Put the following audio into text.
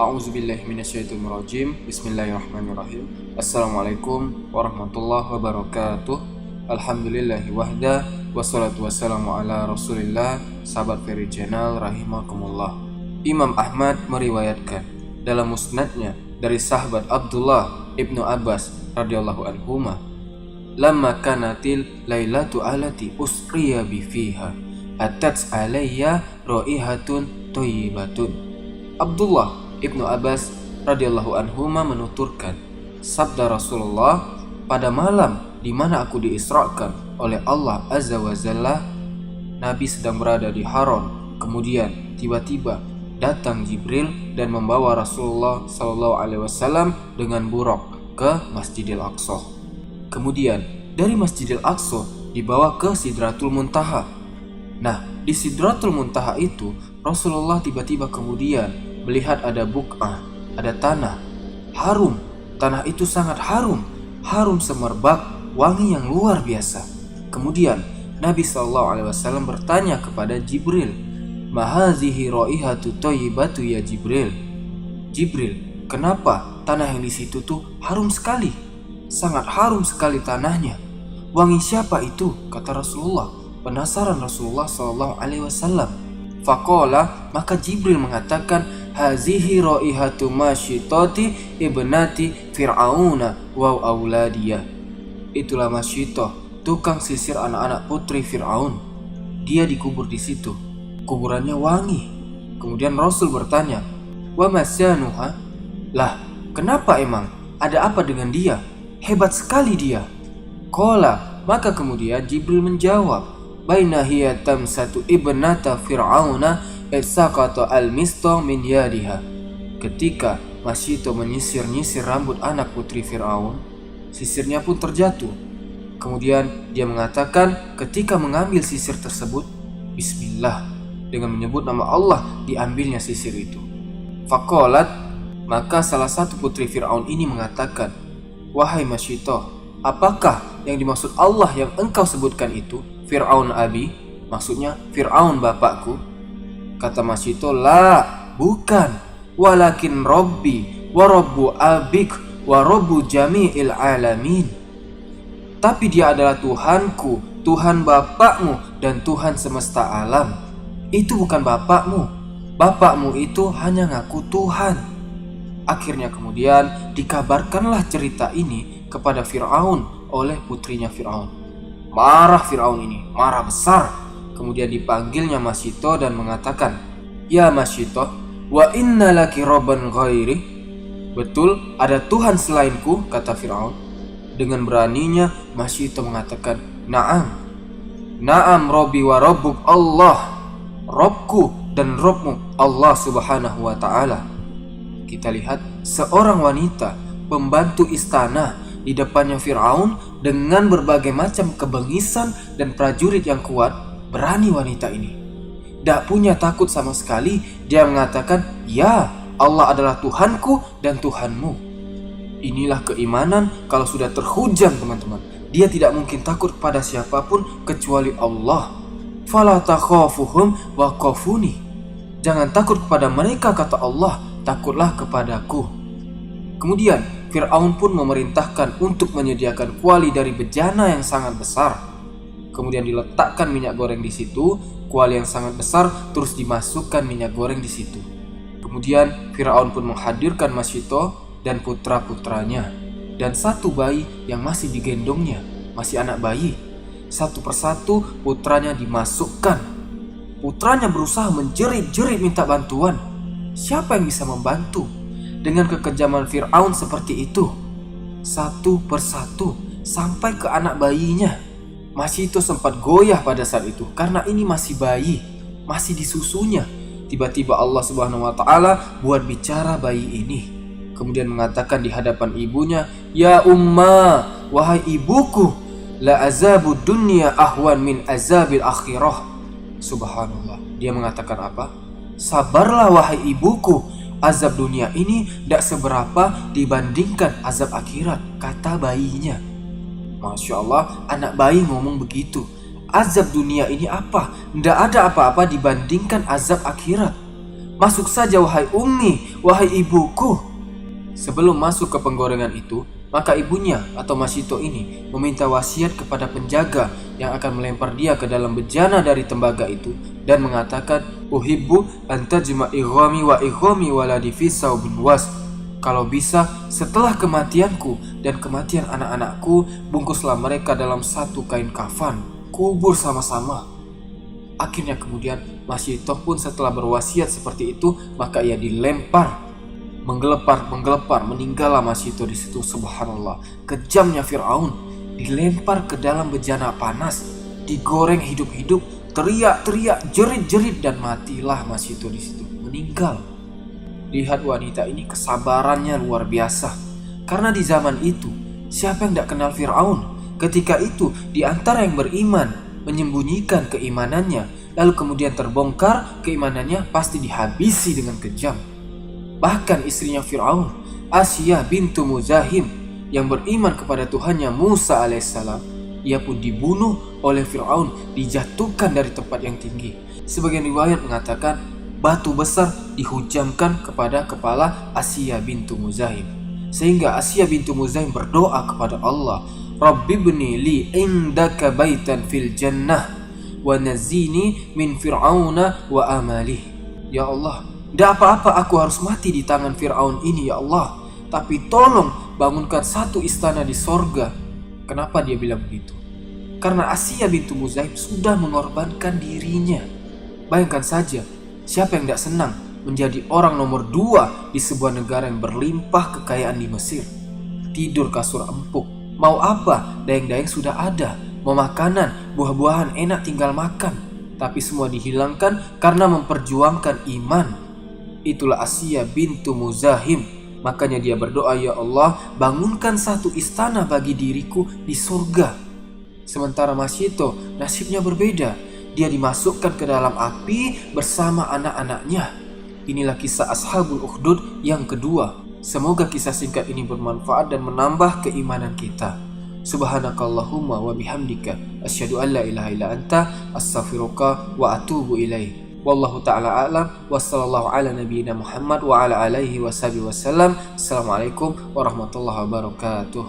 A'udzubillahi minasyaitonirrajim. Bismillahirrahmanirrahim. Assalamualaikum warahmatullahi wabarakatuh. Alhamdulillahi wahda, wassalatu wassalamu ala rasulillah. Sahabat Fairy Channel rahimakumullah. Imam Ahmad meriwayatkan dalam musnadnya dari sahabat Abdullah ibnu Abbas radhiyallahu anhuma, lamma kanatil lailatu alati usriya bi fiha atat alayya raihatun thayyibatun. Abdullah ibnu Abbas radhiyallahu anhuma menuturkan sabda Rasulullah, pada malam di mana aku diisrakan oleh Allah Azza wa Jalla, Nabi sedang berada di Haram. Kemudian tiba-tiba datang Jibril dan membawa Rasulullah sallallahu alaihi wasallam dengan buraq ke Masjidil Aqsa. Kemudian dari Masjidil Aqsa dibawa ke Sidratul Muntaha. Nah, di Sidratul Muntaha itu Rasulullah tiba-tiba kemudian melihat ada buk'ah, ada tanah harum. Tanah itu sangat harum, harum semerbak, wangi yang luar biasa. Kemudian Nabi SAW bertanya kepada Jibril, "Mahazihi raihatu thayyibatu ya Jibril?" Jibril, kenapa tanah yang di situ tuh harum sekali? Sangat harum sekali tanahnya. Wangi siapa itu? Kata Rasulullah. Penasaran Rasulullah SAW. Faqala, maka Jibril mengatakan, hazihi raihatu masyitati ibnati fir'auna wa auladiyah. Itulah masyitah, tukang sisir anak-anak putri Fir'aun. Dia dikubur di situ. Kuburannya wangi. Kemudian Rasul bertanya, wa masyanuha? Lah, kenapa emang? Ada apa dengan dia? Hebat sekali dia. Qala, maka kemudian Jibril menjawab, baina hiya tamsatu ibnata fir'auna itsaqata al-mista min yadiha. Ketika Masyito menyisir-nyisir rambut anak putri Fir'aun, sisirnya pun terjatuh. Kemudian dia mengatakan ketika mengambil sisir tersebut, bismillah, dengan menyebut nama Allah diambilnya sisir itu. Faqalat, maka salah satu putri Fir'aun ini mengatakan, wahai Masyito, apakah yang dimaksud Allah yang engkau sebutkan itu? Fir'aun abi, maksudnya Fir'aun bapakku. Kata Masyito, la, bukan, walakin Rabbi wa Rabbu abik wa Rabbu jami'il alamin. Tapi dia adalah Tuhanku, Tuhan bapakmu dan Tuhan semesta alam. Itu bukan bapakmu. Bapakmu itu hanya ngaku Tuhan. Akhirnya kemudian dikabarkanlah cerita ini kepada Fir'aun oleh putrinya Fir'aun. Marah Fir'aun ini, marah besar. Kemudian dipanggilnya Masyito dan mengatakan, ya Masyito, wa inna laki robban ghairi? Betul, ada Tuhan selainku, kata Fir'aun. Dengan beraninya Masyito mengatakan, na'am, na'am Robbi wa Rabbuk Allah. Robku dan Robmu Allah subhanahu wa ta'ala. Kita lihat seorang wanita pembantu istana di depannya Fir'aun dengan berbagai macam kebengisan dan prajurit yang kuat. Berani wanita ini, tidak punya takut sama sekali. Dia mengatakan, ya, Allah adalah Tuhanku dan Tuhanmu. Inilah keimanan kalau sudah terhujam, teman-teman. Dia tidak mungkin takut kepada siapapun kecuali Allah. Fala takhafuhum wa khafuni. Jangan takut kepada mereka, kata Allah, takutlah kepadaku. Kemudian Fir'aun pun memerintahkan untuk menyediakan kuali dari bejana yang sangat besar. Kemudian diletakkan minyak goreng di situ. Kuali yang sangat besar terus dimasukkan minyak goreng di situ. Kemudian Fir'aun pun menghadirkan Masyito dan putra-putranya dan satu bayi yang masih digendongnya, masih anak bayi. Satu persatu putranya dimasukkan. Putranya berusaha menjerit-jerit minta bantuan. Siapa yang bisa membantu dengan kekejaman Fir'aun seperti itu? Satu persatu sampai ke anak bayinya. Masyito sempat goyah pada saat itu karena ini masih bayi, masih disusunya. Tiba-tiba Allah subhanahu wa ta'ala buat bicara bayi ini. Kemudian mengatakan di hadapan ibunya, ya umma, wahai ibuku, la azabud dunya ahwan min azabil akhirah. Subhanallah. Dia mengatakan apa? Sabarlah wahai ibuku, azab dunia ini tidak seberapa dibandingkan azab akhirat, kata bayinya. Masya Allah, anak bayi ngomong begitu. Azab dunia ini apa? Tidak ada apa-apa dibandingkan azab akhirat. Masuk saja wahai Ummi, wahai ibuku. Sebelum masuk ke penggorengan itu, maka ibunya atau Masito ini meminta wasiat kepada penjaga yang akan melempar dia ke dalam bejana dari tembaga itu dan mengatakan, "Uhibbu an tajma ighami wa ighami waladi fi saubin was." Kalau bisa, setelah kematianku dan kematian anak-anakku, bungkuslah mereka dalam satu kain kafan, kubur sama-sama. Akhirnya kemudian Masito pun setelah berwasiat seperti itu, maka ia dilempar, menggelepar, meninggallah Masito di situ. Subhanallah, kejamnya Firaun, dilempar ke dalam bejana panas, digoreng hidup-hidup, teriak-teriak, jerit-jerit, dan matilah Masito di situ, meninggal. Lihat wanita ini, kesabarannya luar biasa. Karena di zaman itu, siapa yang tidak kenal Firaun? Ketika itu, di antara yang beriman menyembunyikan keimanannya, lalu kemudian terbongkar keimanannya, pasti dihabisi dengan kejam. Bahkan istrinya Firaun, Asya bintu Muzahim, yang beriman kepada Tuhannya Musa alaihissalam, ia pun dibunuh oleh Firaun, dijatuhkan dari tempat yang tinggi. Sebagian riwayat mengatakan batu besar dihujamkan kepada kepala Asya bintu Muzahim, sehingga Asya bintu Muzahim berdoa kepada Allah, "Rabbibni li indaka baitan fil jannah wa nazini min fir'auna wa amalih." Ya Allah, tidak apa-apa aku harus mati di tangan Fir'aun ini ya Allah, tapi tolong bangunkan satu istana di sorga. Kenapa dia bilang begitu? Karena Asya bintu Muzahim sudah mengorbankan dirinya. Bayangkan saja, siapa yang tidak senang menjadi orang nomor 2 di sebuah negara yang berlimpah kekayaan di Mesir? Tidur kasur empuk, mau apa, dayang-dayang sudah ada, mau makanan, buah-buahan enak tinggal makan, tapi semua dihilangkan karena memperjuangkan iman. Itulah Asya bintu Muzahim. Makanya dia berdoa, "Ya Allah, bangunkan satu istana bagi diriku di surga." Sementara Masito nasibnya berbeda. Dia dimasukkan ke dalam api bersama anak-anaknya. Inilah kisah Ashabul Ukhdud yang kedua. Semoga kisah singkat ini bermanfaat dan menambah keimanan kita. Subhanakallahumma wa bihamdika asyhadu an la ilaha illa anta astaghfiruka wa atubu ilaik. Wallahu ta'ala a'lam wa sallallahu ala nabiyyina Muhammad wa ala alihi wa sahbihi wasallam. Assalamualaikum warahmatullahi wabarakatuh.